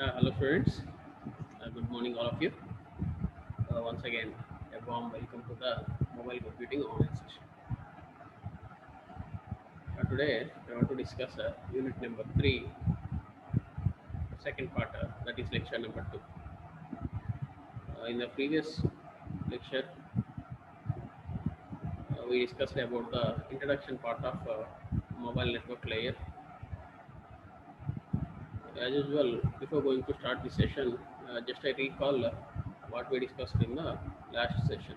Hello students, good morning all of you. Once again, a warm welcome to the mobile computing online session. Today, I want to discuss unit number 3, the second part, that is lecture number 2. In the previous lecture, we discussed about the introduction part of mobile network layer. As usual, before going to start the session, just I recall what we discussed in the last session.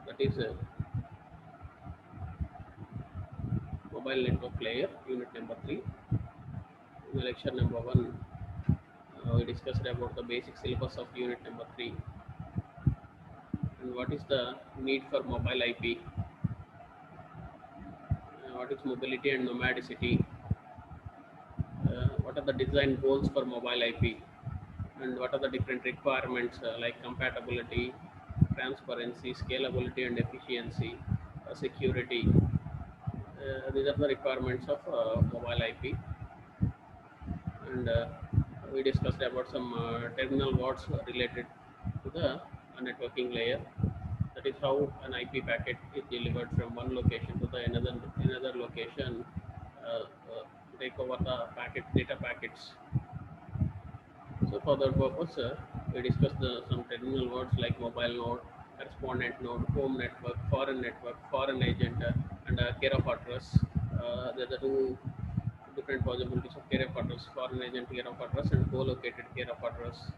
That is mobile network layer, unit number 3. In the lecture number 1, we discussed about the basic syllabus of unit number 3 and what is the need for mobile IP, what is mobility and nomadicity, what are the design goals for mobile IP, and what are the different requirements like compatibility, transparency, scalability and efficiency, security. These are the requirements of mobile IP, and we discussed about some terminal words related to the networking layer. That is how an IP packet is delivered from one location to the another location. Uh, uh, Take over the data packets. So for that purpose, we discussed some terminal words like mobile node, correspondent node, home network, foreign agent, and care of address. There are the two different possibilities of care of address: foreign agent care of address and co-located care of address,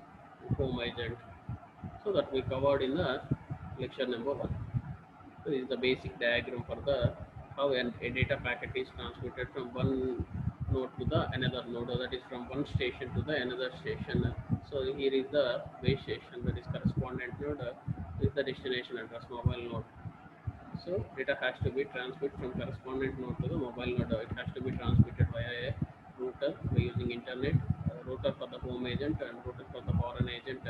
home agent. So that we covered in the lecture number 1. So this is the basic diagram for the how a data packet is transmitted from one node to the another node, or that is from one station to the another station. So here is the base station, that is correspondent node, is the destination address, mobile node. So data has to be transmitted from correspondent node to the mobile node. It has to be transmitted via a router by using internet, router for the home agent and router for the foreign agent.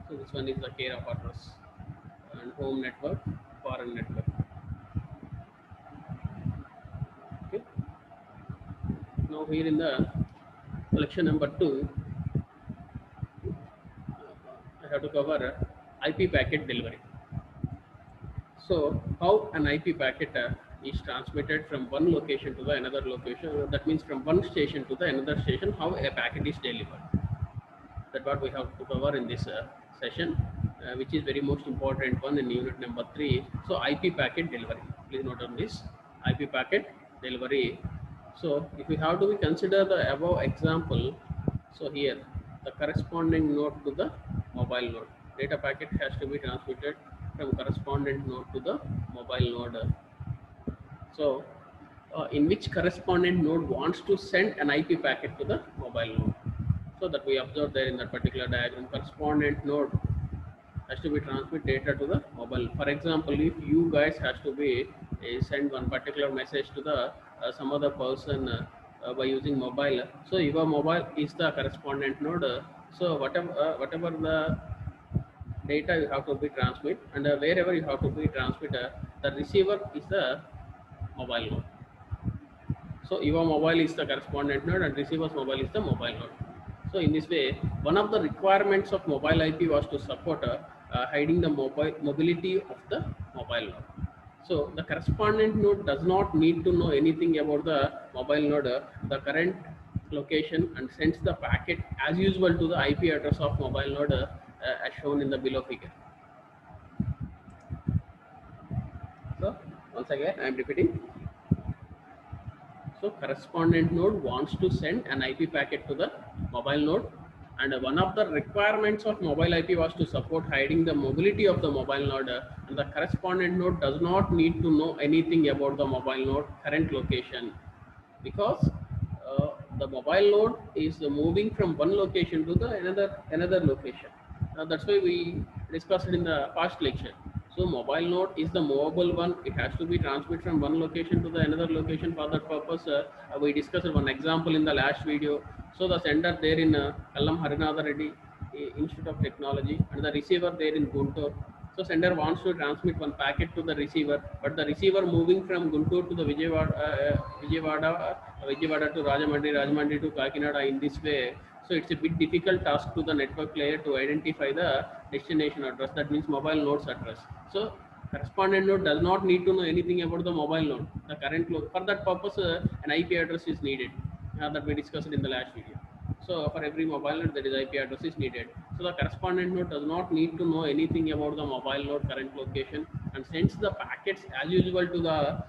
So this one is the care of address, and home network, foreign network. Okay. Now here in the section number 2, I have to cover IP packet delivery. So how an IP packet is transmitted from one location to the another location, that means from one station to the another station, how a packet is delivered. That's what we have to cover in this session, which is very most important one in unit number 3. So IP packet delivery. Please note on this IP packet delivery. So if we have to consider the above example, so here the corresponding node to the mobile node. Data packet has to be transmitted from correspondent node to the mobile node. So in which correspondent node wants to send an IP packet to the mobile node. So that we observe there in that particular diagram, correspondent node has to be transmit data to the mobile. For example, if you guys has to be send one particular message to the some other person by using mobile, so your mobile is the correspondent node. So whatever the data you have to be transmit, and wherever you have to be transmit, the receiver is the mobile node. So your mobile is the correspondent node and receiver's mobile is the mobile node. So in this way, one of the requirements of mobile IP was to support hiding the mobility of the mobile node. So the correspondent node does not need to know anything about the mobile node, the current location, and sends the packet as usual to the IP address of mobile node as shown in the below figure. So once again, I am repeating. So correspondent node wants to send an IP packet to the mobile node, and one of the requirements of mobile IP was to support hiding the mobility of the mobile node, and the correspondent node does not need to know anything about the mobile node current location, because the mobile node is moving from one location to the another location. That's why we discussed it in the past lecture. So mobile node is the movable one. It has to be transmitted from one location to the another location. For that purpose, we discussed one example in the last video. So the sender there in Kallam Harinatha Reddy Institute of Technology, and the receiver there in Guntur. So sender wants to transmit one packet to the receiver, but the receiver moving from Guntur to the Vijayawada to Rajahmundry, Rajahmundry to Kakinada in this way. So it's a bit difficult task to the network layer to identify the destination address. That means mobile node's address. So correspondent node does not need to know anything about the mobile node. The current load. For that purpose, an IP address is needed that we discussed in the last video. So for every mobile node, there is IP address is needed. So the correspondent node does not need to know anything about the mobile node current location and sends the packets as usual to the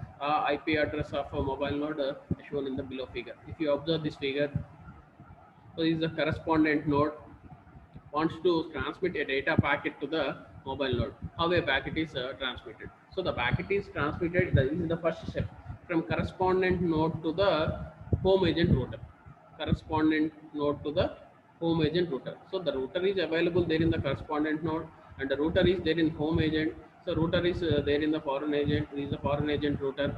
IP address of a mobile node shown in the below figure. If you observe this figure, so this is the correspondent node wants to transmit a data packet to the mobile node. How a packet is transmitted. So the packet is transmitted, this is the first step, from correspondent node to the home agent router. Correspondent node to the home agent router. So the router is available there in the correspondent node and the router is there in home agent. So router is there in the foreign agent, this is the foreign agent router.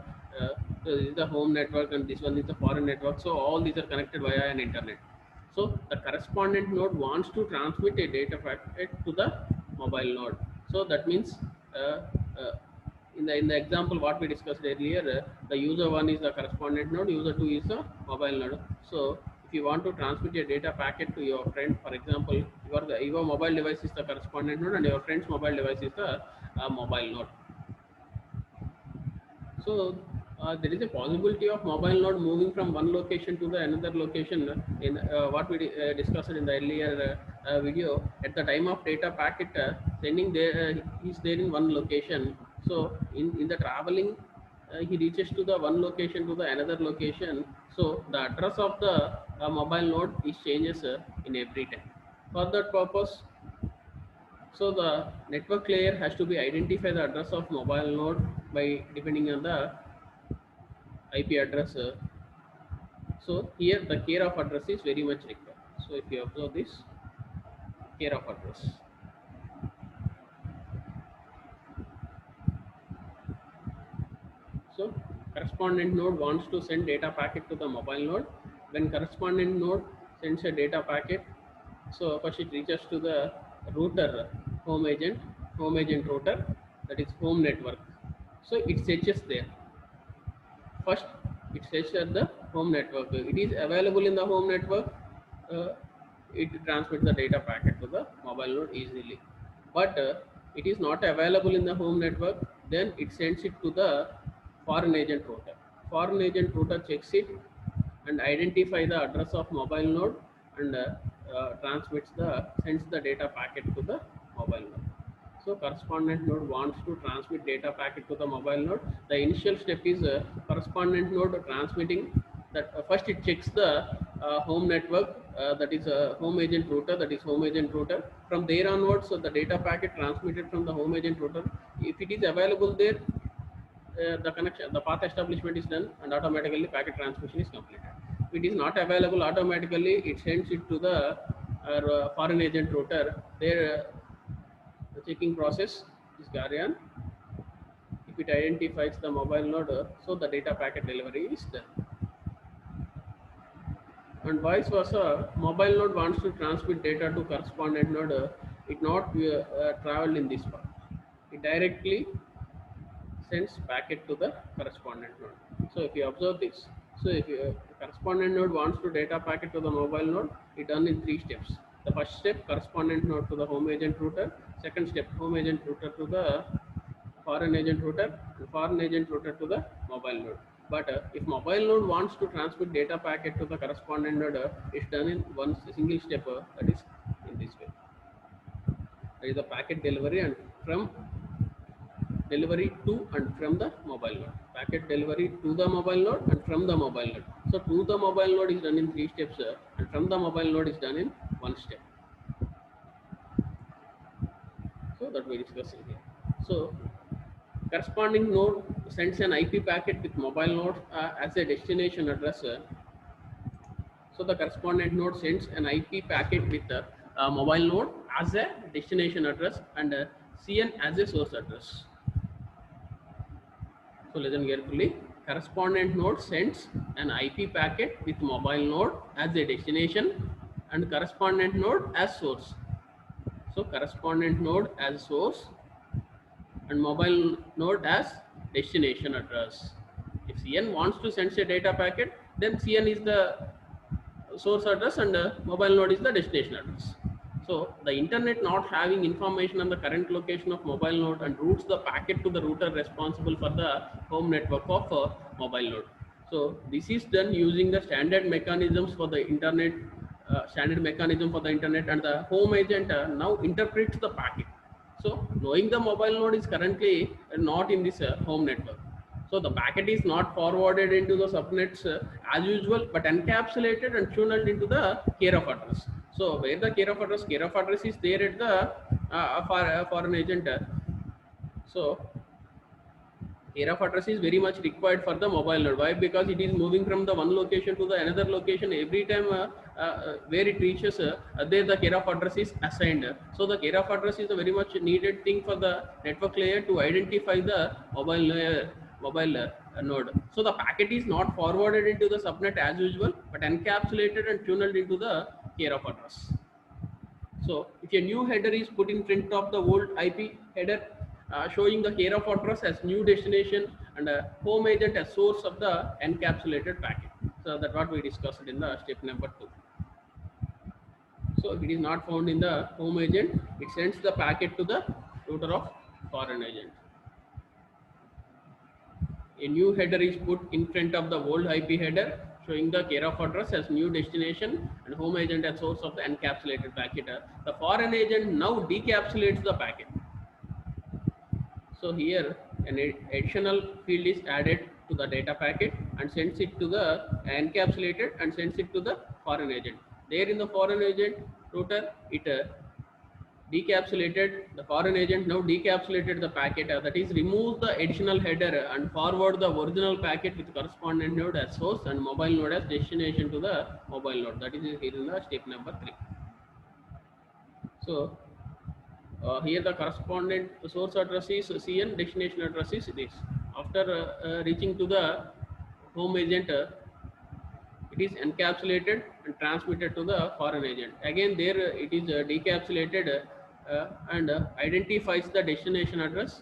So this is the home network and this one is the foreign network. So all these are connected via an internet. So the correspondent node wants to transmit a data packet to the mobile node. So that means in the example what we discussed earlier, the user 1 is the correspondent node, user 2 is the mobile node. So if you want to transmit a data packet to your friend, for example, your mobile device is the correspondent node and your friend's mobile device is the mobile node. So there is a possibility of mobile node moving from one location to the another location. In what we discussed in the earlier video, at the time of data packet sending, there is there in one location. So in the traveling, he reaches to the one location to the another location. So the address of the mobile node is changes in every time. For that purpose, so the network layer has to be identify the address of mobile node by depending on the IP address. So here the care of address is very much required. So if you observe this care of address. So correspondent node wants to send data packet to the mobile node. When correspondent node sends a data packet, so first it reaches to the router home agent router, that is home network. So it searches there. First it searches at the home network. It is available in the home network. It transmits the data packet to the mobile node easily. But it is not available in the home network, then it sends it to the foreign agent router. Foreign agent router checks it and identify the address of mobile node and sends the data packet to the mobile node. So correspondent node wants to transmit data packet to the mobile node. The initial step is correspondent node transmitting that. First it checks the home network, that is home agent router, that is home agent router. From there onwards, so the data packet transmitted from the home agent router, if it is available there, the connection, the path establishment is done and automatically packet transmission is completed. If it is not available, automatically it sends it to the foreign agent router. There the checking process is carry on. If it identifies the mobile node, so the data packet delivery is done. And vice versa, mobile node wants to transmit data to correspondent node, it not traveled in this path. It directly sends packet to the correspondent node. So if you observe this, so if correspondent node wants to data packet to the mobile node, it done in 3 steps. The first step, correspondent node to the home agent router. Second step, home agent router to the foreign agent router, and foreign agent router to the mobile node. But if mobile node wants to transmit data packet to the correspondent node, it's done in one single step, that is in this way. That is the packet delivery and from delivery to and from the mobile node. Packet delivery to the mobile node and from the mobile node. So to the mobile node is done in 3 steps and from the mobile node is done in 1 step. So that we discuss in here. So corresponding node sends an IP packet with mobile node as a destination address. So the correspondent node sends an IP packet with the mobile node as a destination address and CN as a source address. So listen carefully. Correspondent node sends an IP packet with mobile node as a destination and correspondent node as source. So correspondent node as source and mobile node as destination address. If CN wants to send a data packet, then CN is the source address and mobile node is the destination address. So the internet not having information on the current location of mobile node and routes the packet to the router responsible for the home network of mobile node. So this is done using the standard mechanisms for the internet, standard mechanism for the internet, and the home agent now interprets the packet. So knowing the mobile node is currently not in this home network. So the packet is not forwarded into the subnets as usual, but encapsulated and tunneled into the care of address. So where the care of address is there at the for an agent. So care of address is very much required for the mobile node. Why? Because it is moving from the one location to the another location every time where it reaches. There the care of address is assigned. So the care of address is a very much needed thing for the network layer to identify the mobile node. So the packet is not forwarded into the subnet as usual, but encapsulated and tunneled into the care of address. So if a new header is put in front of the old IP header, showing the care of address as new destination and home agent as source of the encapsulated packet. So that's what we discussed in the step number 2. So if it is not found in the home agent, it sends the packet to the router of foreign agent. A new header is put in front of the old IP header, showing the care of address as new destination and home agent as source of the encapsulated packet. The foreign agent now decapsulates the packet. So here an additional field is added to the data packet and sends it to the encapsulated and sends it to the foreign agent. There in the foreign agent router, it decapsulated, the foreign agent now decapsulated the packet, that is remove the additional header and forward the original packet with correspondent node as source and mobile node as destination to the mobile node. That is here in the step number 3. So here the correspondent source address is CN, destination address is this. After reaching to the home agent, it is encapsulated and transmitted to the foreign agent. Again there it is decapsulated and identifies the destination address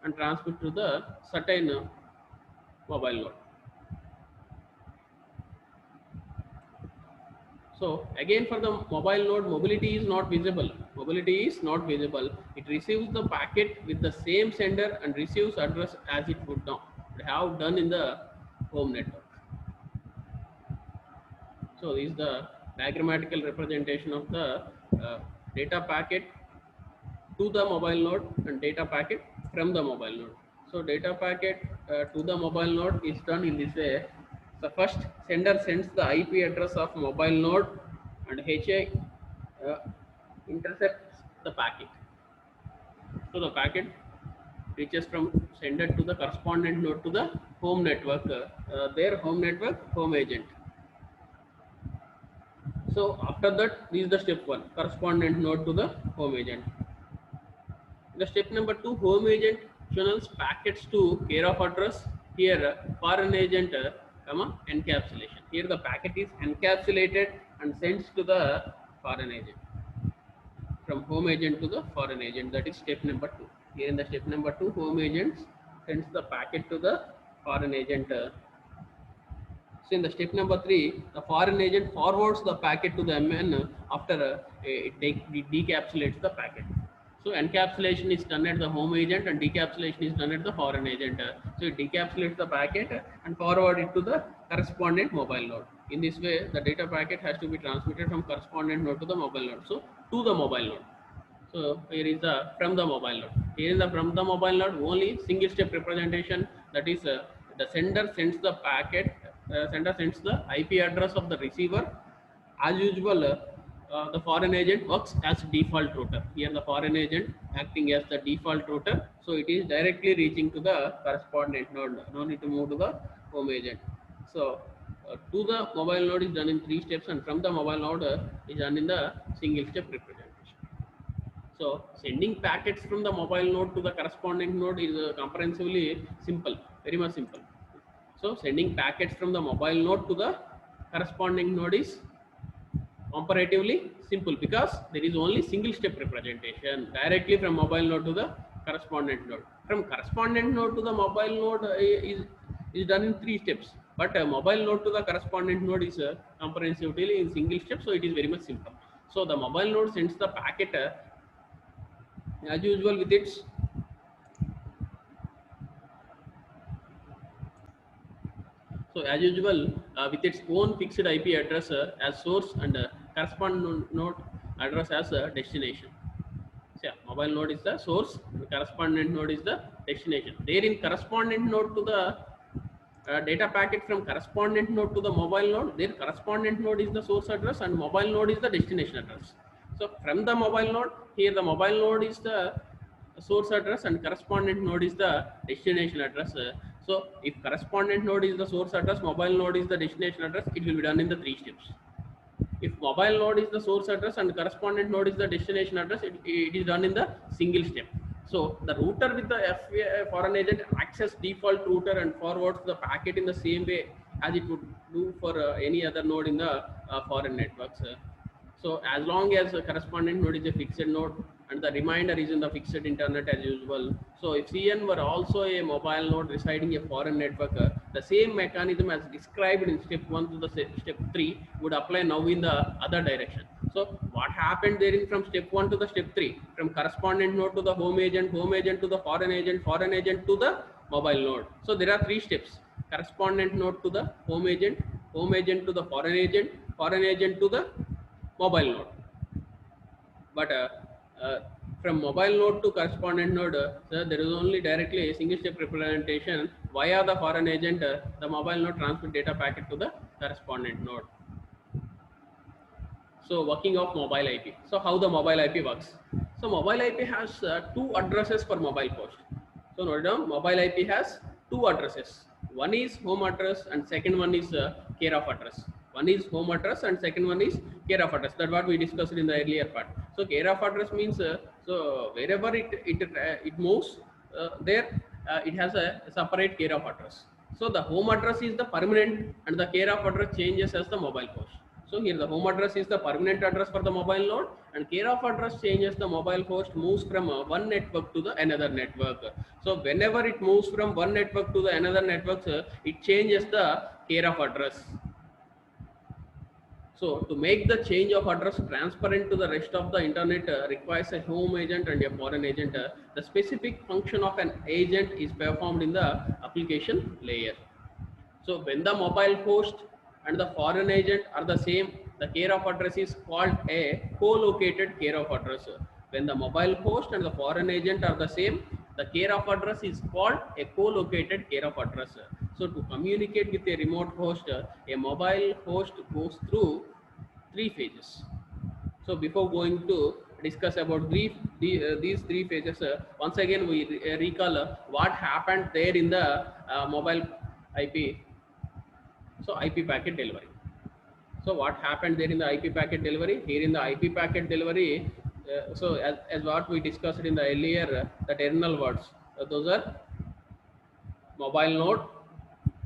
and transmit to the certain mobile node. So again for the mobile node, mobility is not visible. Mobility is not visible. It receives the packet with the same sender and receives address as it would now have done in the home network. So this is the diagrammatical representation of the data packet to the mobile node and data packet from the mobile node. So data packet to the mobile node is done in this way. So first sender sends the IP address of mobile node and HA intercepts the packet. So the packet reaches from sender to the correspondent node to the home network, their home network, home agent. So after that, this is the step 1, correspondent node to the home agent. The step number 2, home agent channels packets to care of address. Here foreign agent, encapsulation. Here the packet is encapsulated and sends to the foreign agent. From home agent to the foreign agent, that is step number 2. Here in the step number 2, home agent sends the packet to the foreign agent. So in the step number 3, the foreign agent forwards the packet to the MN after it decapsulates the packet. So encapsulation is done at the home agent and decapsulation is done at the foreign agent. So it decapsulates the packet and forward it to the correspondent mobile node. In this way, the data packet has to be transmitted from correspondent node to the mobile node. So to the mobile node. So here is the from the mobile node. Here in the from the mobile node, only single step representation, that is the sender sends the packet, sender sends the IP address of the receiver. As usual, the foreign agent works as default router. Here the foreign agent acting as the default router. So it is directly reaching to the correspondent node. No need to move to the home agent. So to the mobile node is done in 3 steps and from the mobile node is done in the single step representation. So sending packets from the mobile node to the corresponding node is comprehensively simple, very much simple. So sending packets from the mobile node to the corresponding node is comparatively simple because there is only single step representation directly from mobile node to the correspondent node. From correspondent node to the mobile node is done in 3 steps, but a mobile node to the correspondent node is comprehensively in single step, so it is very much simple. So the mobile node sends the packet as usual with its as usual with its own fixed IP address as source and correspondent node address as destination. So yeah, mobile node is the source, the correspondent node is the destination. There in correspondent node to the data packet from correspondent node to the mobile node, their correspondent node is the source address and mobile node is the destination address. So from the mobile node, here the mobile node is the source address and correspondent node is the destination address. So if correspondent node is the source address, mobile node is the destination address, it will be done in the 3 steps. If mobile node is the source address and correspondent node is the destination address, it is done in the single step. So the router with the FA foreign agent access default router and forwards the packet in the same way as it would do for any other node in the foreign networks. So as long as the correspondent node is a fixed node and the remainder is in the fixed internet as usual. So if CN were also a mobile node residing a foreign network, the same mechanism as described in step 1 to the step 3 would apply now in the other direction. So what happened there from step 1 to the step 3, from correspondent node to the home agent to the foreign agent to the mobile node. So there are 3 steps: correspondent node to the home agent to the foreign agent to the mobile node. But from mobile node to correspondent node, there is only directly a single step representation via the foreign agent. The mobile node transmit data packet to the correspondent node. So working of mobile IP. So how the mobile IP works? So mobile IP has 2 addresses for mobile host. So note down, mobile IP has 2 addresses. One is home address and second one is care of address. One is home address and second one is care of address. That's what we discussed in the earlier part. So care of address means so wherever it moves there it has a separate care of address. So the home address is the permanent and the care of address changes as the mobile host. So here the home address is the permanent address for the mobile node and care of address changes the mobile host moves from one network to the another network. So whenever it moves from one network to the another network, it changes the care of address. So to make the change of address transparent to the rest of the internet requires a home agent and a foreign agent. The specific function of an agent is performed in the application layer. So when the mobile host and the foreign agent are the same, the care of address is called a co-located care of address. When the mobile host and the foreign agent are the same, the care of address is called a co-located care of address. So to communicate with a remote host, a mobile host goes through 3 phases. So before going to discuss about these 3 phases, once again we recall what happened there in the mobile IP. So IP packet delivery. So what happened there in the IP packet delivery? Here in the IP packet delivery, so as what we discussed in the earlier, the terminal words, those are mobile node,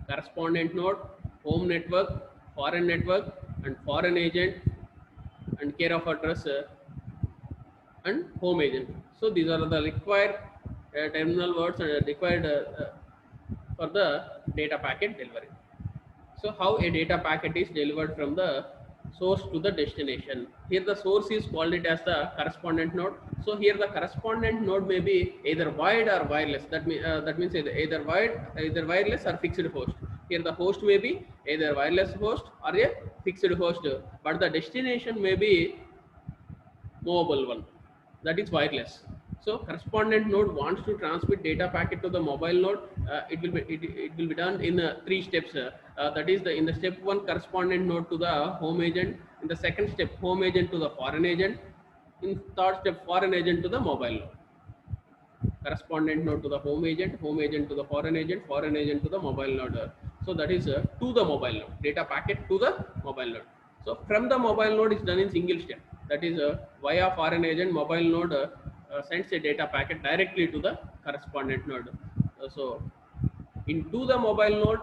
correspondent node, home network, and foreign agent, and care of address and home agent. So these are the required terminal words and required for the data packet delivery. So how a data packet is delivered from the source to the destination. Here the source is called it as the correspondent node. So here the correspondent node may be either wired or wireless. That means either wired, either wireless or fixed host. Here the host may be either wireless host or a fixed host, but the destination may be movable one, that is wireless. So correspondent node wants to transmit data packet to the mobile node. It will be done in 3 steps. That is in the step 1 correspondent node to the home agent. In the second step home agent to the foreign agent. In third step foreign agent to the mobile node. Correspondent node to the home agent to the foreign agent to the mobile node. So that is to the mobile node, data packet to the mobile node. So from the mobile node is done in single step. That is via foreign agent, mobile node sends a data packet directly to the correspondent node. So into the mobile node,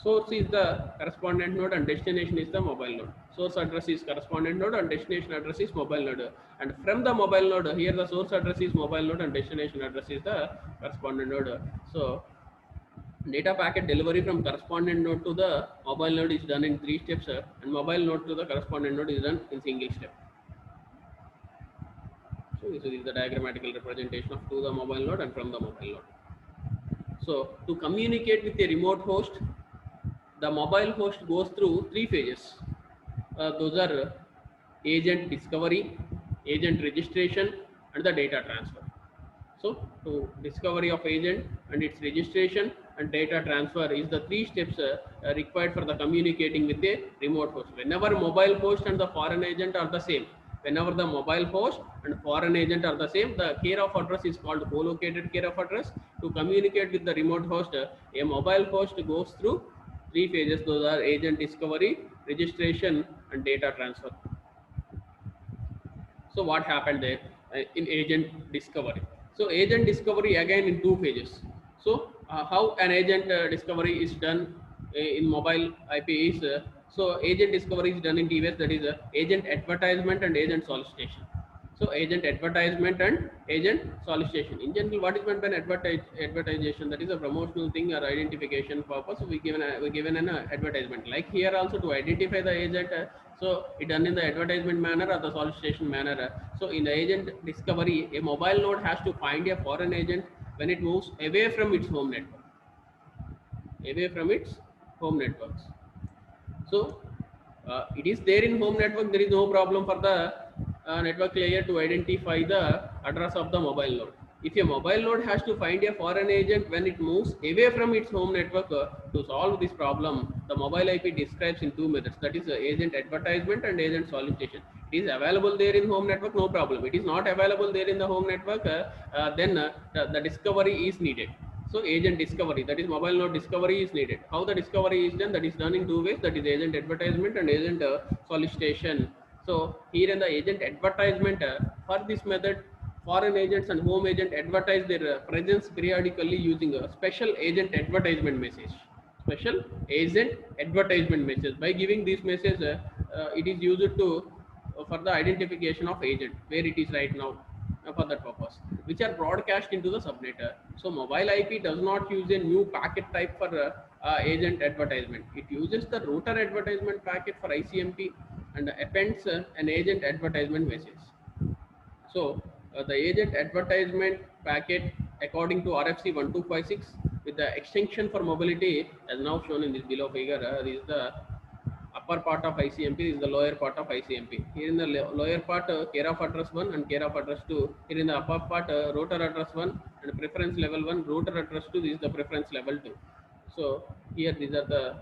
source is the correspondent node and destination is the mobile node. source address is correspondent node and destination address is mobile node. And from the mobile node, here the source address is mobile node and destination address is the correspondent node. So data packet delivery from correspondent node to the mobile node is done in 3 steps, and mobile node to the correspondent node is done in single step. So this is the diagrammatical representation of to the mobile node and from the mobile node. So to communicate with a remote host, the mobile host goes through 3 phases. Those are agent discovery, agent registration, and the data transfer. So to discovery of agent and its registration and data transfer is the 3 steps required for the communicating with a remote host. Whenever mobile host and the foreign agent are the same, whenever the mobile host and foreign agent are the same, the care of address is called co-located care of address. To communicate with the remote host, a mobile host goes through 3 phases. Those are agent discovery, registration, and data transfer. So what happened there in agent discovery? So agent discovery again in 2 phases. So how an agent discovery is done in mobile IP is, so agent discovery is done in TVS, that is agent advertisement and agent solicitation. So agent advertisement and agent solicitation. In general, what is meant by advertisement? That is a promotional thing or identification purpose. We given an advertisement. Like here also to identify the agent, so it done in the advertisement manner or the solicitation manner. So in the agent discovery, a mobile node has to find a foreign agent when it moves away from its home network. Away from its home networks. So it is there in home network. There is no problem for the network layer to identify the address of the mobile node. If a mobile node has to find a foreign agent when it moves away from its home network, to solve this problem, the mobile IP describes in 2 methods. That is agent advertisement and agent solicitation. It is available there in home network, no problem. It is not available there in the home network, then the discovery is needed. So agent discovery, that is mobile node discovery is needed. How the discovery is done? That is done in 2 ways. That is agent advertisement and agent solicitation. So here in the agent advertisement, for this method, foreign agents and home agent advertise their presence periodically using a special agent advertisement message. Special agent advertisement message. By giving this message, it is used to for the identification of agent where it is right now. For that purpose, which are broadcast into the subnet. So mobile IP does not use a new packet type for agent advertisement. It uses the router advertisement packet for ICMP and appends an agent advertisement message. So the agent advertisement packet according to RFC 1256 with the extension for mobility as now shown in this below figure, this is the upper part of ICMP, this is the lower part of ICMP. Here in the lower part, care of address 1 and care of address 2. Here in the upper part, router address 1 and preference level 1, router address 2, this is the preference level 2. So here these are the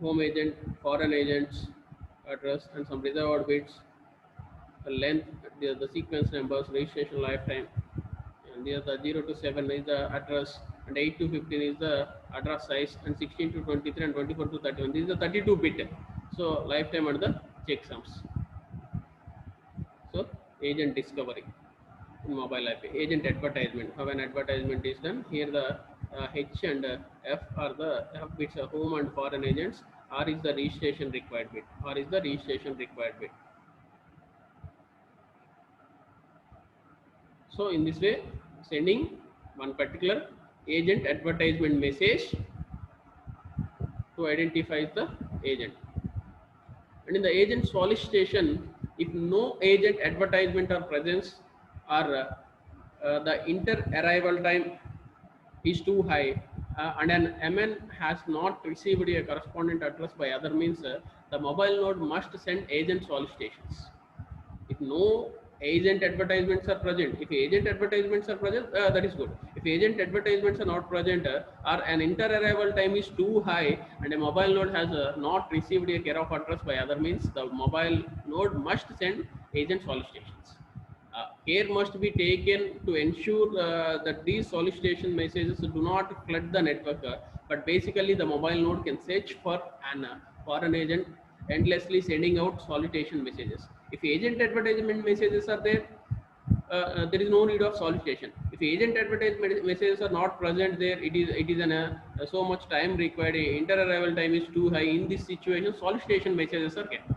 home agent, foreign agents, address and some reserved bits, the length, the sequence numbers, registration lifetime, and these are the 0 to 7 is the address, and 8 to 15 is the address size, and 16 to 23 and 24 to 31. This is the 32 bit. So lifetime and the checksums. So agent discovery in mobile IP, agent advertisement. How an advertisement is done? Here the H and F are the F bits are home and foreign agents. R is the registration required bit. R is the registration required bit. So in this way, sending one particular agent advertisement message to identify the agent. And in the agent solicitation, if no agent advertisement or presence or the inter-arrival time is too high and an MN has not received a correspondent address by other means, the mobile node must send agent solicitations. If no agent advertisements are present, if agent advertisements are present, that is good. If agent advertisements are not present or an inter-arrival time is too high and a mobile node has not received a care of address by other means, the mobile node must send agent solicitations. Care must be taken to ensure that these solicitation messages do not flood the network, but basically the mobile node can search for an agent endlessly sending out solicitation messages. If agent advertisement messages are there, there is no need of solicitation. If agent advertisement messages are not present there, it is so much time required. Inter arrival time is too high. In this situation, solicitation messages are kept.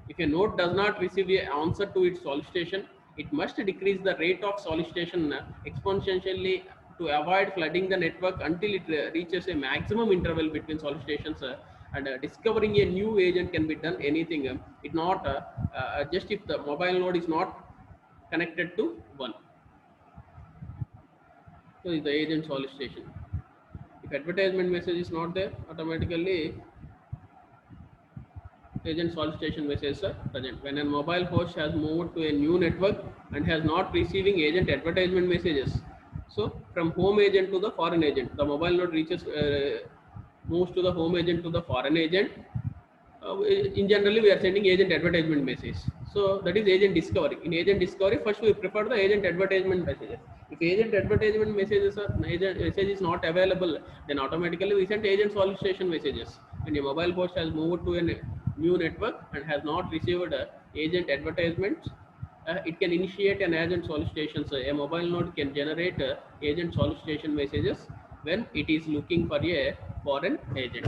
If a node does not receive an answer to its solicitation, it must decrease the rate of solicitation exponentially to avoid flooding the network until it reaches a maximum interval between solicitations. And discovering a new agent can be done anything. It not just if the mobile node is not connected to one. So is the agent solicitation. If advertisement message is not there, automatically agent solicitation messages are present. When a mobile host has moved to a new network and has not receiving agent advertisement messages, so from home agent to the foreign agent, the mobile node reaches moves to the home agent to the foreign agent. In generally, we are sending agent advertisement message. So that is agent discovery. In agent discovery, first we prefer the agent advertisement messages. If agent advertisement messages are agent message is not available, then automatically we send agent solicitation messages. When a mobile host has moved to a new network and has not received agent advertisements, it can initiate an agent solicitation. So a mobile node can generate agent solicitation messages when it is looking for a foreign agent.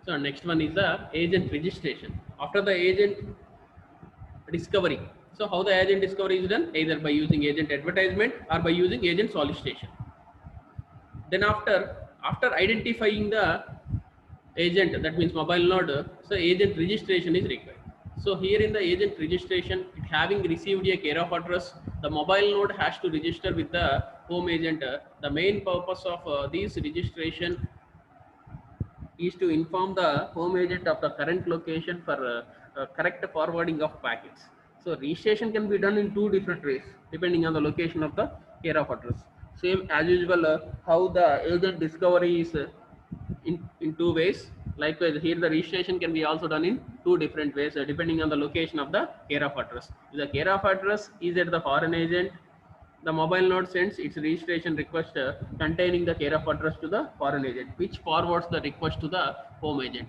So next one is the agent registration. After the agent discovery. So how the agent discovery is done? Either by using agent advertisement or by using agent solicitation. Then after identifying the agent, that means mobile node, so agent registration is required. So here in the agent registration, it having received a care of address, the mobile node has to register with the home agent. The main purpose of this registration is to inform the home agent of the current location for correct forwarding of packets. So registration can be done in two different ways depending on the location of the care of address. Same as usual, how the agent discovery is in two ways. Likewise, here the registration can be also done in two different ways depending on the location of the care of address. If the care of address is at the foreign agent, the mobile node sends its registration request containing the care of address to the foreign agent, which forwards the request to the home agent.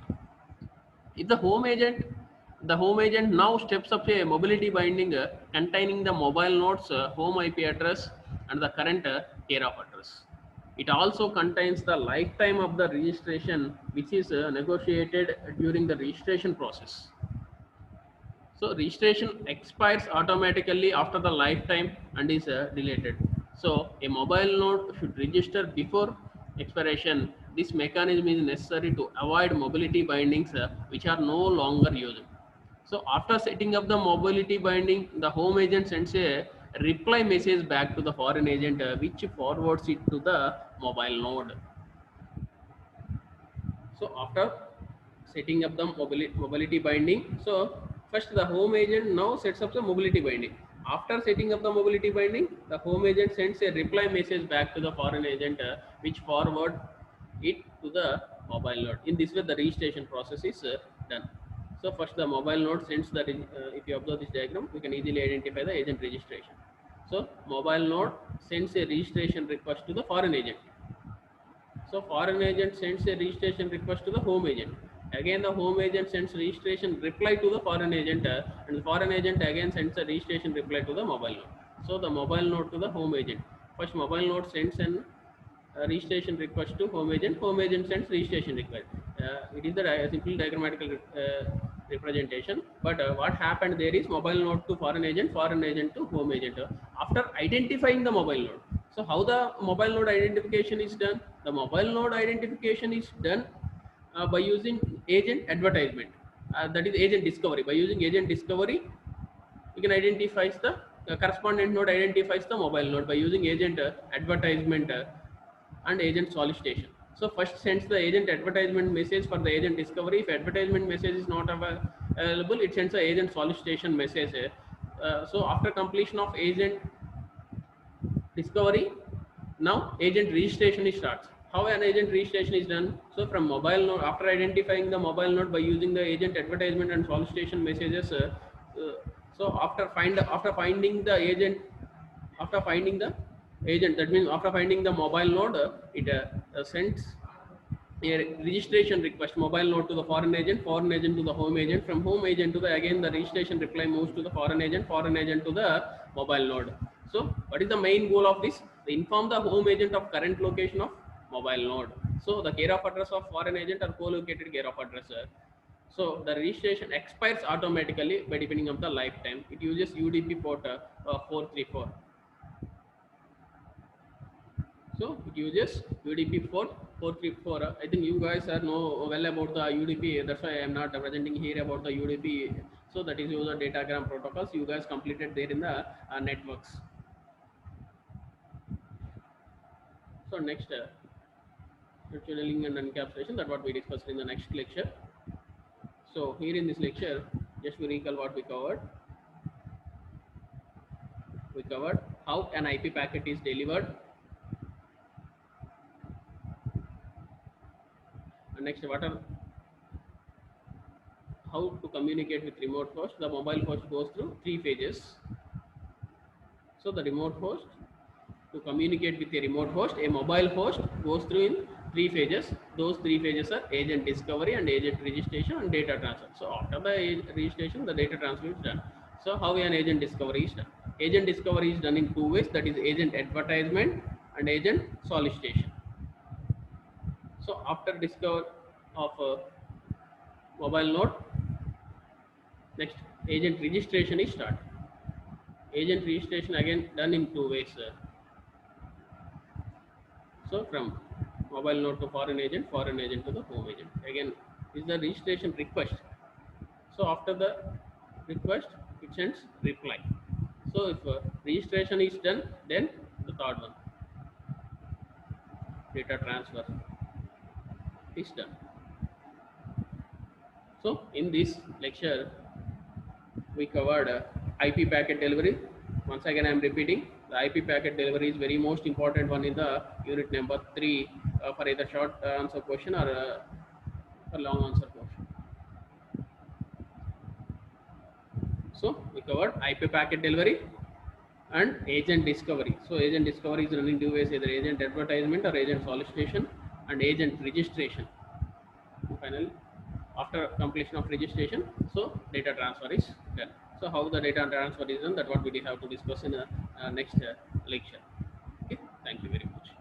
If the home agent now steps up a mobility binding containing the mobile node's home IP address and the current care of address. It also contains the lifetime of the registration, which is negotiated during the registration process. So registration expires automatically after the lifetime and is deleted. So a mobile node should register before expiration. This mechanism is necessary to avoid mobility bindings which are no longer used. So after setting up the mobility binding, the home agent sends a reply message back to the foreign agent which forwards it to the mobile node. So after setting up the mobility binding, so first the home agent now sets up the mobility binding. After setting up the mobility binding, the home agent sends a reply message back to the foreign agent which forward it to the mobile node. In this way the registration process is done. So first the mobile node sends the if you observe this diagram, we can easily identify the agent registration. So mobile node sends a registration request to the foreign agent. So foreign agent sends a registration request to the home agent. Again the home agent sends registration reply to the foreign agent and the foreign agent again sends a registration reply to the mobile node. So the mobile node to the home agent. First mobile node sends an registration request to home agent sends registration request. It is the simple diagrammatical representation, but what happened there is mobile node to foreign agent to home agent. After identifying the mobile node, so how the mobile node identification is done? The mobile node identification is done by using agent advertisement. That is agent discovery. By using agent discovery, you can identify the correspondent node identifies the mobile node by using agent advertisement and agent solicitation. So first sends the agent advertisement message for the agent discovery. If advertisement message is not available, it sends the agent solicitation message. So after completion of agent discovery, now agent registration starts. How an agent registration is done? So from mobile node, after identifying the mobile node by using the agent advertisement and solicitation messages, so after finding the agent, that means after finding the mobile node, it sends a registration request, mobile node to the foreign agent to the home agent, from home agent to the, again the registration reply moves to the foreign agent to the mobile node. So what is the main goal of this? They inform the home agent of current location of mobile node. So the care of address of foreign agent are co-located care of address. So the registration expires automatically by depending on the lifetime. It uses UDP port 434. So it uses UDP 434. I think you guys are know well about the UDP. That's why I am not presenting here about the UDP. So that is user datagram protocols. You guys completed there in the networks. So next, channeling and encapsulation. That's what we discussed in the next lecture. So here in this lecture, just we recall what we covered. We covered how an IP packet is delivered. And next, what are how to communicate with remote host. The mobile host goes through 3 phases. So the remote host, to communicate with a remote host, a mobile host goes through in 3 phases. Those 3 phases are agent discovery and agent registration and data transfer. So after the registration, the data transfer is done. So how an agent discovery is done? Agent discovery is done in 2 ways, that is agent advertisement and agent solicitation. So after discover of mobile node, next agent registration is started. Agent registration again done in 2 ways. So from mobile node to foreign agent to the home agent. Again, is the registration request. So after the request, it sends reply. So if registration is done, then the third one, data transfer, is done. So in this lecture, we covered IP packet delivery. Once again, I am repeating, the IP packet delivery is very most important one in the unit number 3 for either short answer question or a long answer question. So we covered IP packet delivery and agent discovery. So agent discovery is running 2 ways, either agent advertisement or agent solicitation and agent registration. And finally, after completion of registration, so data transfer is done. So how the data transfer is done, that what we have to discuss in the next lecture. Okay, thank you very much.